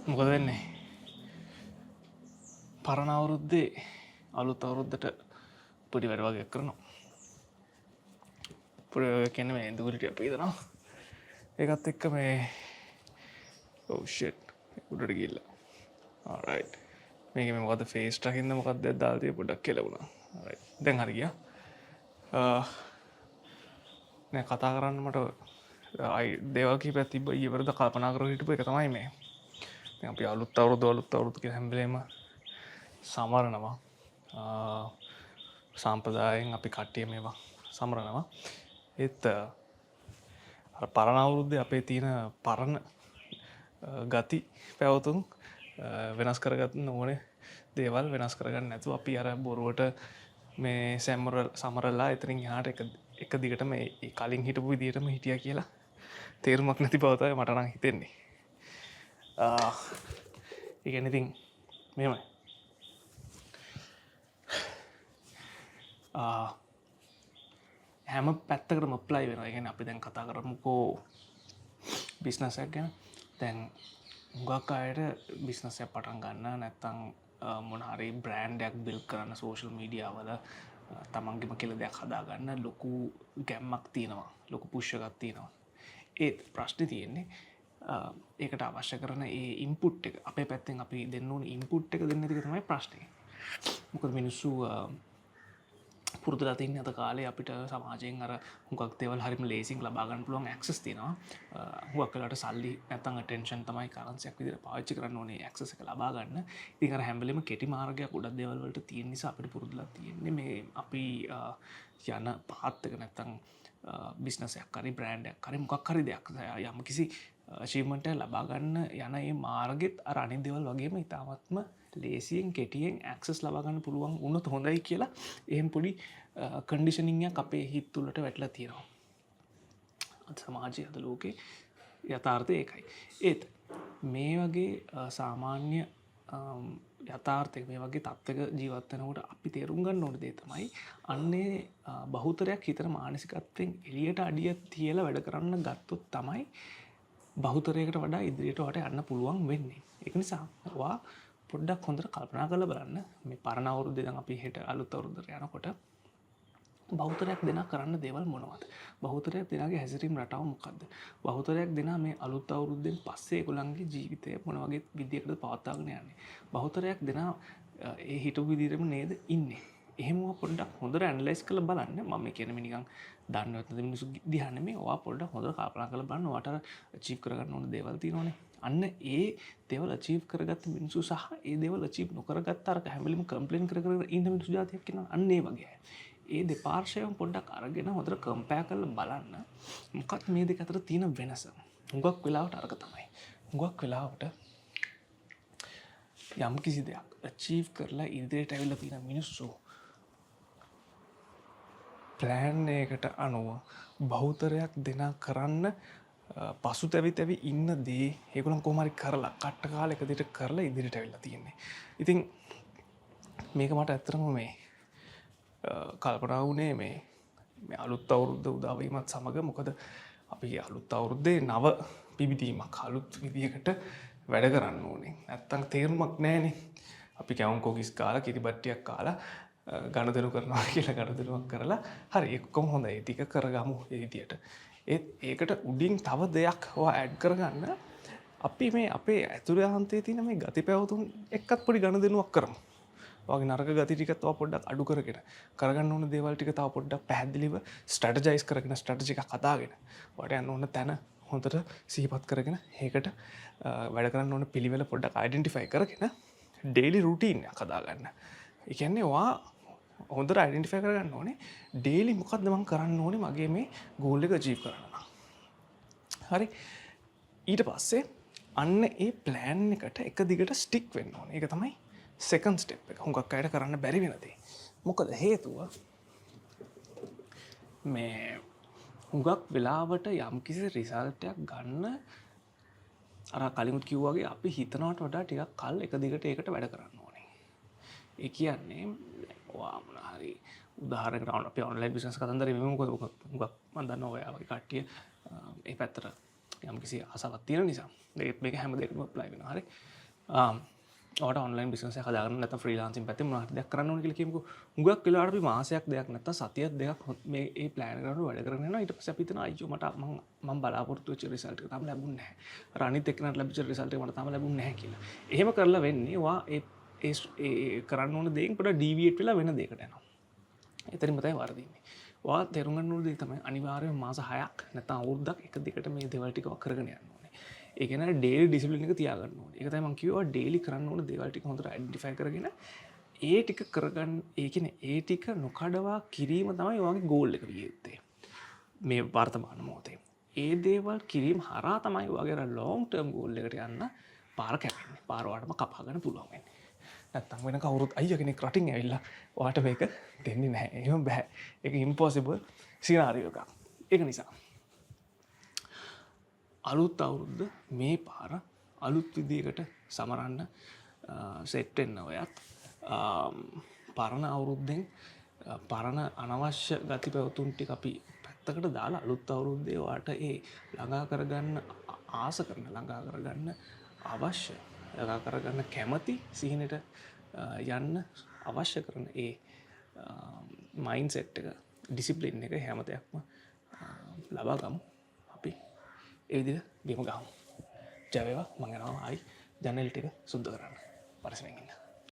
මොකද වෙන්නේ පරණ අවුරුද්දේ අලුත් අවුරුද්දට පොඩි වැඩ වගේ කරනවා. පොඩි වැඩ කියන්නේ මේ දුරට අපි හිතනවා. ඒකත් එක්ක මේ oh shit උඩට ගිහිල්ලා. alright. මේක මේ මොකද ෆේස් ට්‍රැකින්ද මොකක්ද දාලා තියෙ පොඩ්ඩක් කෙලවුණා. alright. දැන් හරි ගියා. නෑ කතා කරන්න මට දේවල් කිහිපයක් තිබ්බ ඊවරද කල්පනා කරලා හිටපු එක තමයි මේ. දැන් අපි අලුත් අවුරුදු කියලා හැම වෙලේම සමරනවා. සාම්ප්‍රදායෙන් අපි කට්ටිය මේවා සමරනවා. ඒත් අර පරණ අවුරුද්දේ අපේ තියෙන පරණ ගති පැවතුම් වෙනස් කරගන්න ඕනේ දේවල් වෙනස් කරගන්න නැතුව අපි අර බොරුවට මේ සමරලා එතනින් එහාට එක දිගට මේ කලින් හිටපු විදිහටම හිටියා කියලා තේරුමක් නැති බව තමයි මට නම් හිතෙන්නේ. ඒ කියන්නේ ඉතින් මෙහෙමයි. හැම පැත්තකටම අප්ලයි වෙනවා. ඒ කියන්නේ අපි දැන් කතා කරමුකෝ බිස්නස් එකක් ගැන. දැන් හුඟක් අයට බිස්නස් එකක් පටන් ගන්න නැත්නම් මොන හරි බ්‍රෑන්ඩ් එකක් බිල්ඩ් කරන්න සෝෂල් මීඩියා වල තමන්ගේම කියලා දෙයක් හදාගන්න ලොකු ගැම්මක් තියෙනවා. ලොකු පුෂ් එකක් තියෙනවා. ඒත් ප්‍රශ්නේ තියෙන්නේ ඒකට අවශ්‍ය කරන ඒ ඉන්පුට් එක අපේ පැත්තෙන් අපි දෙන්න ඕනේ ඉන්පුට් එක දෙන්න එක තමයි ප්‍රශ්නේ. මොකද මිනිස්සු පුරුදුලා තින්නේ අද කාලේ අපිට සමාජයෙන් අර හුඟක් දේවල් හරිම ලේසියෙන් ලබා ගන්න පුළුවන් ඇක්සස් තියෙනවා. හුඟක් වෙලාවට සල්ලි නැත්නම් අටෙන්ෂන් තමයි කරන්සි එකක් විදිහට පාවිච්චි කරන්න ඕනේ ඇක්සස් එක ලබා ගන්න. ඉතින් අර හැම වෙලෙම කෙටි මාර්ගයක් ගොඩක් දේවල් වලට තියෙන නිසා අපිට පුරුදුලා තියෙන්නේ මේ අපි යන පාත් එක නැත්නම් බිස්නස් එකක් හරි බ්‍රෑන්ඩ් එකක් හරි මොකක් හරි දෙයක් යම් කිසි අචීව්මන්ට් එකක් ලබා ගන්න යන මේ මාර්ගෙත් අර අනිත් දේවල් වගේම ඉතාමත්ම ලේසියෙන් කෙටියෙන් ඇක්සස් ලබා ගන්න පුළුවන් වුණොත් හොඳයි කියලා එහෙම පොඩි කන්ඩිෂනින් එකක් අපේ හිත තුළට වැටලා තියෙනවා. අද සමාජයේ අද ලෝකේ යථාර්ථය ඒකයි. ඒත් මේ වගේ සාමාන්‍ය යථාර්ථයක මේ වගේ තත්ත්වයක ජීවත් වෙනකොට අපි තේරුම් ගන්න ඕනේ දේ තමයි අන්නේ බහුතරයක් හිතන මානසිකත්වයෙන් එළියට අඩිය තියලා වැඩ කරන්න ගත්තොත් තමයි බහුතරයකට වඩා ඉදිරියට වට යන්න පුළුවන් වෙන්නේ. ඒක නිසා ඔයා පොඩ්ඩක් හොඳට කල්පනා කරලා බලන්න මේ පරණ අවුරුද්දේ දැන් අපි හෙට අලුත් අවුරුද්දට යනකොට බහුතරයක් දෙනා කරන්න දේවල් මොනවද? බහුතරයක් දෙනාගේ හැසිරීම් රටාව මොකද්ද? බහුතරයක් දෙනා මේ අලුත් අවුරුද්දෙන් පස්සේ ඒගොල්ලන්ගේ ජීවිතය මොන වගේ විදියකටද පවත්වාගෙන යන්නේ? බහුතරයක් දෙනා ඒ හිතපු විදිහටම නේද ඉන්නේ? එහෙම පොඩ්ඩක් හොඳට ඇනලයිස් කරලා බලන්න. මම කියන්නේ නිකන් දන්නවත් නැති මිනිස්සු දිහා නෙමෙයි. ඔයා පොඩ්ඩක් හොඳට කල්පනා කරලා බලන්න. ඔයාට අචීව් කරගන්න ඕන දේවල් තියෙනවනේ. අන්න ඒ දේවල් අචීව් කරගත්ත මිනිස්සු සහ ඒ දේවල් අචීව් නොකරගත්ත අර හැම වෙලෙම කම්ප්ලේන් කර ඉන්න මිනිස්සු జాතියක් ඉන්නවා. අන්න ඒ වගේ අය. ඒ දෙපාර්ශ්වයම පොඩ්ඩක් අරගෙන හොඳට කම්පෙයාර් කරලා බලන්න. මොකක්ද මේ දෙක අතර තියෙන වෙනස? හුඟක් වෙලාවට අරක තමයි. හුඟක් වෙලාවට යම් කිසි දෙයක් අචීව් කරලා ඉදිරියට ඇවිල්ලා තියෙන මිනිස්සු ප්ලෑන් එකකට අනුව බහුතරයක් දෙනා කරන්න පසුතැවි ඉන්න දේ ඒගොල්ලන් කොහොම හරි කරලා කට්ට කාලයක දිහට කරලා ඉදිරියට ඇවිල්ලා තියෙන්නේ. ඉතින් මේක මට ඇත්තටම මේ කල්පනා වුණේ මේ අලුත් අවුරුද්ද උදා වීමත් සමග මොකද අපි අලුත් අවුරුද්දේ නව පිබිදීමක් අලුත් විදියකට වැඩ කරන්න ඕනේ. නැත්තම් තේරුමක් නැහැනේ. අපි කැවුම් කොකිස් කාලා කිරිබට්ටියක් කාලා ගණදෙනු කරනවා කියලා ගණදෙනුවක් කරලා හරි එක්කම හොඳයි ටික කරගමු ඒ විදියට. ඒකට උඩින් තව දෙයක් ඔයා ඇඩ් කරගන්න අපි මේ අපේ ඇතුළාන්තයේ තියෙන මේ ගති පැවතුම් එක්කත් පොඩි ගණදෙනුවක් කරමු. ඔයාගේ නරක ගති ටිකත් ඔයා පොඩ්ඩක් අඩු කරගෙන කරගන්න ඕන දේවල් ටික තව පොඩ්ඩක් පැහැදිලිව ස්ට්‍රැටජයිස් කරගෙන ස්ට්‍රැටජි එකක් හදාගෙන ඔයාට යන්න ඕන තැන හොඳට සිහිපත් කරගෙන ඒකට වැඩ කරන්න ඕන පිළිවෙල පොඩ්ඩක් අයිඩෙන්ටිෆයි කරගෙන ඩේලි රුටීන් එකක් හදාගන්න. ඒ කියන්නේ ඔයා හොඳට අයිඩෙන්ටිෆයි කරගන්න ඕනේ ඩේලි මොකද්ද මම කරන්න ඕනේ මගේ මේ ගෝල් එක අචීව් කරන්න. හරි. ඊට පස්සේ අන්න ඒ ප්ලෑන් එකට එක දිගට ස්ටික් වෙන්න ඕනේ. ඒක තමයි සෙකන්ඩ් ස්ටෙප් එක. හුඟක් අයට කරන්න බැරි වෙන දේ. මොකද හේතුව මේ හුඟක් වෙලාවට යම්කිසි රිසල්ට් එකක් ගන්න අර කලිමුත් කිව්වා වගේ අපි හිතනවට වඩා ටිකක් කල් එක දිගට ඒකට වැඩ කරන්න ඕනේ. ඒ කියන්නේ ඔයා මොන හරි උදාහරණයකට අපි ඔන්ලයින් බිස්නස් කතන්දරේ මෙමු මොකද හුඟක් මම දන්නවා ඔයා වගේ කට්ටිය ඒ පැත්තට යම් කිසි ආසාවක් තියෙන නිසා ඒත් මේක හැම දෙයකටම ඇප්ලයි වෙනවා හරි ඔයාලට ඔන්ලයින් බිස්නස් එකක් හදාගන්න නැත්නම් ෆ්‍රීලාන්සින් පැත්තේ මොනවද දෙයක් කරන්න ඕන කියලා කියමුකෝ හුඟක් වෙලාවට අපි මාසයක් දෙයක් නැත්නම් සතියක් දෙකක් මේ ඒ ප්ලෑන් කරගෙන වැඩ කරගෙන යනවා ඊට පස්සේ අපි හිතනවා අයියෝ මට මම බලාපොරොත්තු වෙච්ච රිසල්ට් එක තාම ලැබුණේ නැහැ අර අනිත් එක්කනට ලැබිච්ච රිසල්ට් එක මට තාම ලැබුණේ නැහැ කියලා එහෙම කරලා වෙන්නේ ඔයා ඒ කරන්න ඕන දේෙන් පොඩ්ඩක් ඩීවියේට් වෙලා වෙන දෙයකට යනවා එතනින්ම තමයි වරදින්නේ ඔයා තේරුම් ගන්න ඕන දේ තමයි අනිවාර්යයෙන්ම මාස 6ක් නැත්නම් අවුරුද්දක් එක දිගට මේ දේවල් ටික කරගෙන යන්න ඕනේ ඒ කියන්නේ ඩේලි ඩිසිප්ලින් එක තියාගන්න ඕනේ ඒක තමයි මම කිව්වා ඩේලි කරන්න ඕන දේවල් ටික හොඳට අයිඩෙන්ටිෆයි කරගෙන ඒ ටික කරගන්න ඒ කියන්නේ ඒ ටික නොකඩවා කිරීම තමයි ඔයාගේ ගෝල් එක විය යුත්තේ මේ වර්තමාන මොහොතේ ඒ දේවල් කිරීම හරහා තමයි ඔයාගේ අර ලොන්ග් ටර්ම් ගෝල් එකට යන්න පාර කැපෙන්නේ පාර වලටම කපා ගන්න පුළුවන් වෙන්නේ නැත්තම් වෙන කවුරුත් අයියා කෙනෙක් රටින් ඇවිල්ලා ඔයාට මේක දෙන්නේ නැහැ එහෙම බෑ ඒක ඉම්පොසිබල් සිනාරියෝ එකක් ඒක නිසා අලුත් අවුරුද්ද මේ පාර අලුත් විදියකට සමරන්න සෙට් වෙන්න ඔයත් පරණ අවුරුද්දෙන් පරණ අනවශ්‍ය ගති පැවතුම් ටික අපි පැත්තකට දාලා අලුත් අවුරුද්දේ ඔයාට ඒ ළඟා කරගන්න ආස කරන ළඟා කරගන්න අවශ්‍ය ළඟා කරගන්න කැමති සිහිනට යන්න අවශ්‍ය කරන ඒ මයින්ඩ්සෙට් එක ඩිසිප්ලින් එක හැම දෙයක්ම ලබා ගමු අපි ඒ විදිහට බිම ගහමු ජය වේවා මම යනවා ආයි ජනල් ටික සුද්ධ කරන්න පරිස්සමෙන් ඉන්න